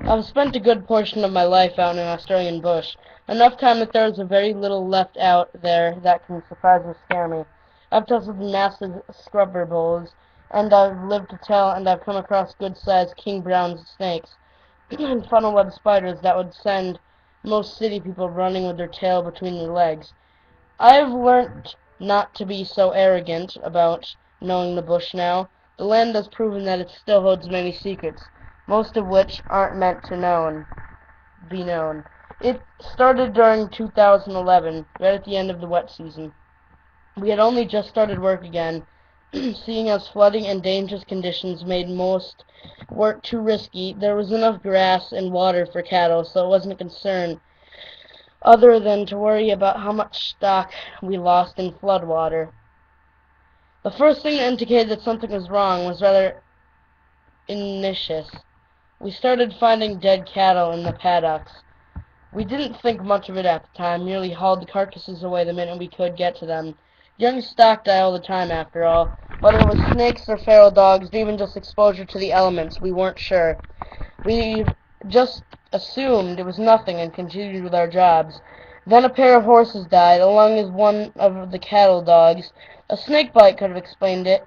I've spent a good portion of my life out in an Australian bush, enough time that there is a very little left out there that can surprise and scare me. I've tussled massive scrubber bulls, and I've lived to tell, and I've come across good-sized king brown snakes, and funnel-web spiders that would send most city people running with their tail between their legs. I've learnt not to be so arrogant about knowing the bush now. The land has proven that it still holds many secrets, most of which aren't meant to be known. It started during 2011, right at the end of the wet season. We had only just started work again, seeing as flooding and dangerous conditions made most work too risky. There was enough grass and water for cattle, so it wasn't a concern other than to worry about how much stock we lost in floodwater. The first thing that indicated that something was wrong was rather innocuous. We started finding dead cattle in the paddocks. We didn't think much of it at the time, merely hauled the carcasses away the minute we could get to them. Young stock die all the time, after all. Whether it was snakes or feral dogs, or even just exposure to the elements, we weren't sure. We just assumed it was nothing and continued with our jobs. Then a pair of horses died, along with one of the cattle dogs. A snake bite could have explained it.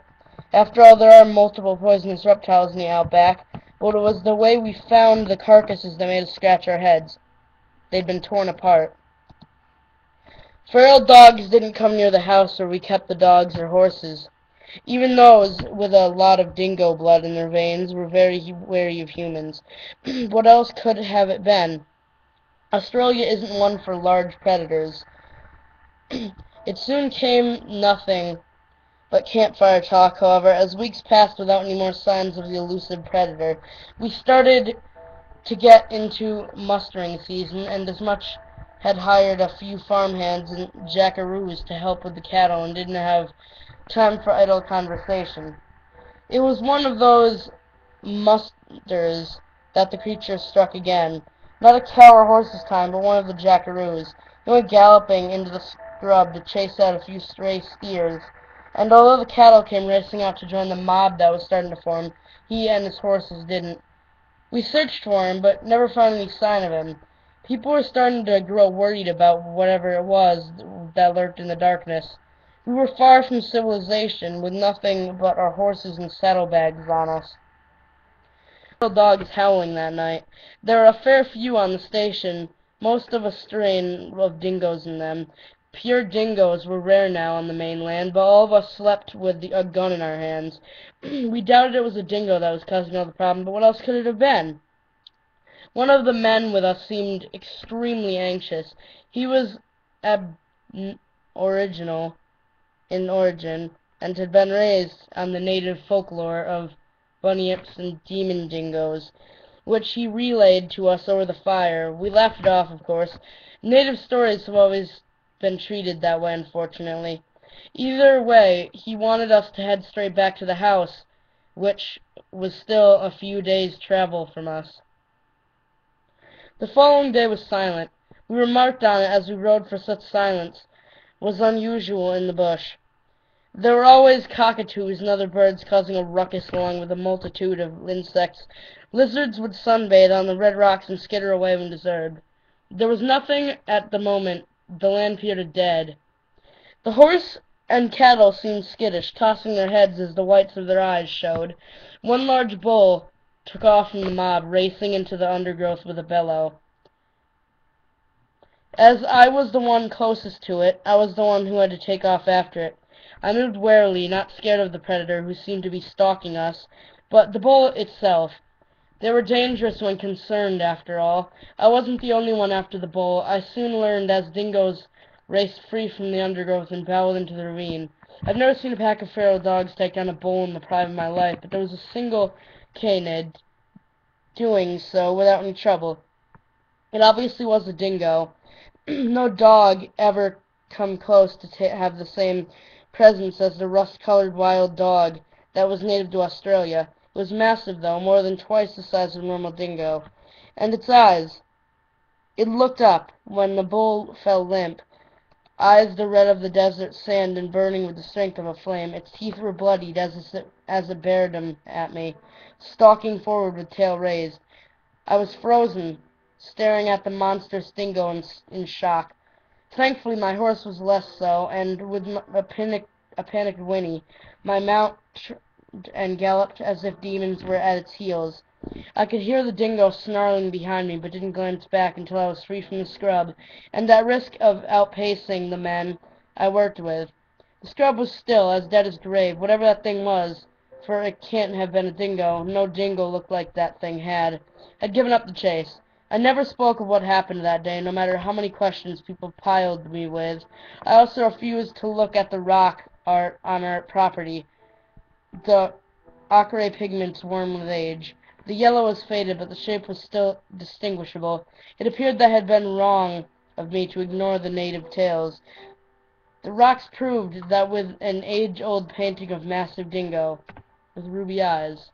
After all, there are multiple poisonous reptiles in the Outback, but it was the way we found the carcasses that made us scratch our heads. They'd been torn apart. Feral dogs didn't come near the house where we kept the dogs or horses. Even those with a lot of dingo blood in their veins were very wary of humans. What else could have it been? Australia isn't one for large predators. It soon came nothing but campfire talk, however, as weeks passed without any more signs of the elusive predator. We started to get into mustering season, and as much had hired a few farmhands and jackaroos to help with the cattle and didn't have time for idle conversation. It was one of those musters that the creature struck again. Not a cow or horse's time, but one of the jackaroos. He went galloping into the scrub to chase out a few stray steers, and although the cattle came racing out to join the mob that was starting to form, he and his horses didn't. We searched for him, but never found any sign of him. People were starting to grow worried about whatever it was that lurked in the darkness. We were far from civilization, with nothing but our horses and saddlebags on us. Dogs howling that night. There were a fair few on the station, most of a strain of dingoes in them. Pure dingoes were rare now on the mainland, but all of us slept with a gun in our hands. We doubted it was a dingo that was causing all the problem, but what else could it have been? One of the men with us seemed extremely anxious. He was aboriginal in origin, and had been raised on the native folklore of bunyips and demon dingoes, which he relayed to us over the fire. We laughed it off, of course. Native stories have always been treated that way, unfortunately. Either way, he wanted us to head straight back to the house, which was still a few days' travel from us. The following day was silent. We remarked on it as we rode, for such silence was unusual in the bush. There were always cockatoos and other birds causing a ruckus along with a multitude of insects. Lizards would sunbathe on the red rocks and skitter away when disturbed. There was nothing at the moment. The land appeared dead. The horse and cattle seemed skittish, tossing their heads as the whites of their eyes showed. One large bull took off from the mob, racing into the undergrowth with a bellow. As I was the one closest to it, I was the one who had to take off after it. I moved warily, not scared of the predator who seemed to be stalking us, but the bull itself. They were dangerous when concerned, after all. I wasn't the only one after the bull. I soon learned as dingoes raced free from the undergrowth and bowled into the ravine. I've never seen a pack of feral dogs take down a bull in the prime of my life, but there was a single canid doing so without any trouble. It obviously was a dingo. No dog ever come close to have the same presence as the rust-colored wild dog that was native to Australia. It was massive, though, more than twice the size of a normal dingo. And its eyes. It looked up when the bull fell limp, eyes the red of the desert sand and burning with the strength of a flame. Its teeth were bloodied as it bared them at me, stalking forward with tail raised. I was frozen, staring at the monstrous dingo in shock. Thankfully, my horse was less so, and with a panicked whinny, my mount and galloped as if demons were at its heels. I could hear the dingo snarling behind me, but didn't glance back until I was free from the scrub, and at risk of outpacing the men I worked with. The scrub was still, as dead as grave, whatever that thing was, for it can't have been a dingo. No dingo looked like that thing had. I'd given up the chase. I never spoke of what happened that day, no matter how many questions people piled me with. I also refused to look at the rock art on our property, the ochre pigments worn with age. The yellow was faded, but the shape was still distinguishable. It appeared that it had been wrong of me to ignore the native tales. The rocks proved that with an age-old painting of massive dingo with ruby eyes.